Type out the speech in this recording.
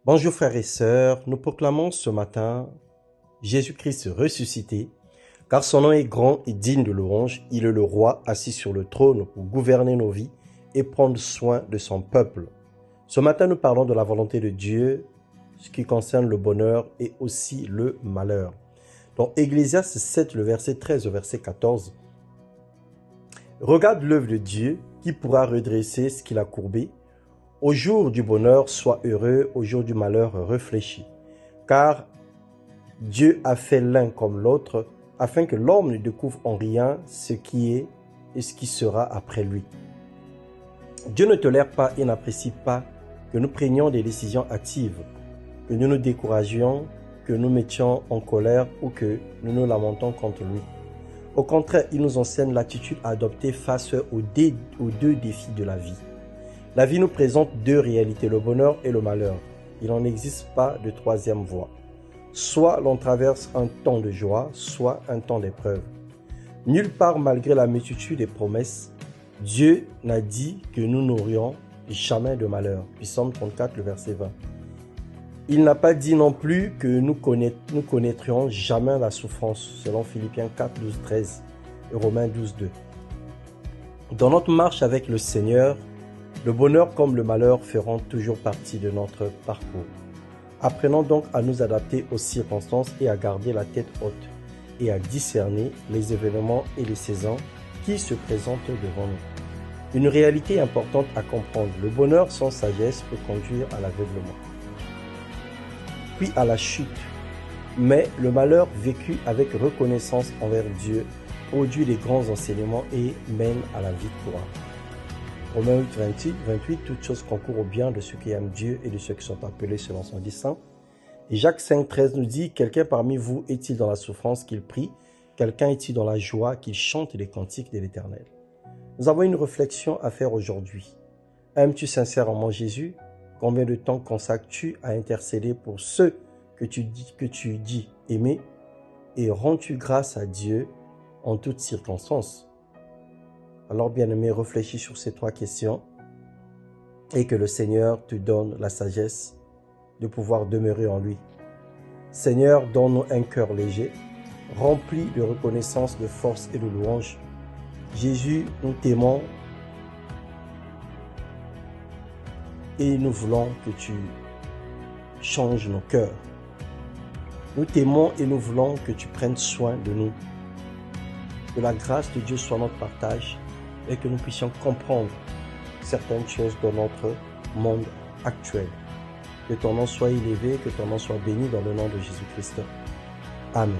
Bonjour frères et sœurs, nous proclamons ce matin Jésus-Christ ressuscité, car son nom est grand et digne de louange. Il est le roi assis sur le trône pour gouverner nos vies et prendre soin de son peuple. Ce matin, nous parlons de la volonté de Dieu, ce qui concerne le bonheur et aussi le malheur. Dans Ecclésiaste 7, le verset 13 au verset 14, « Regarde l'œuvre de Dieu, qui pourra redresser ce qu'il a courbé. Au jour du bonheur, sois heureux, au jour du malheur, réfléchis. Car Dieu a fait l'un comme l'autre, afin que l'homme ne découvre en rien ce qui est et ce qui sera après lui. » Dieu ne tolère pas et n'apprécie pas que nous prenions des décisions actives, que nous nous découragions, que nous mettions en colère ou que nous nous lamentons contre lui. Au contraire, il nous enseigne l'attitude à adopter face aux deux défis de la vie. La vie nous présente deux réalités, le bonheur et le malheur. Il n'en existe pas de troisième voie. Soit l'on traverse un temps de joie, soit un temps d'épreuve. Nulle part, malgré la multitude des promesses, Dieu n'a dit que nous n'aurions jamais de malheur. Psaume 34, le verset 20. Il n'a pas dit non plus que nous connaîtrions jamais la souffrance, selon Philippiens 4, 12, 13 et Romains 12, 2. Dans notre marche avec le Seigneur, le bonheur comme le malheur feront toujours partie de notre parcours. Apprenons donc à nous adapter aux circonstances et à garder la tête haute et à discerner les événements et les saisons qui se présentent devant nous. Une réalité importante à comprendre, le bonheur sans sagesse peut conduire à l'aveuglement, puis à la chute. Mais le malheur vécu avec reconnaissance envers Dieu produit les grands enseignements et mène à la victoire. Romains 8, 28, toutes choses concourent au bien de ceux qui aiment Dieu et de ceux qui sont appelés selon son dessein. Et Jacques 5, 13 nous dit, quelqu'un parmi vous est-il dans la souffrance qu'il prie? Quelqu'un est-il dans la joie qu'il chante les cantiques de l'Éternel? Nous avons une réflexion à faire aujourd'hui. Aimes-tu sincèrement Jésus? Combien de temps consacres-tu à intercéder pour ceux que tu dis aimer? Et rends-tu grâce à Dieu en toutes circonstances? Alors, bien-aimé, réfléchis sur ces trois questions et que le Seigneur te donne la sagesse de pouvoir demeurer en lui. Seigneur, donne-nous un cœur léger, rempli de reconnaissance, de force et de louange. Jésus, nous t'aimons et nous voulons que tu changes nos cœurs. Nous t'aimons et nous voulons que tu prennes soin de nous. Que la grâce de Dieu soit notre partage et que nous puissions comprendre certaines choses dans notre monde actuel. Que ton nom soit élevé, que ton nom soit béni dans le nom de Jésus-Christ. Amen.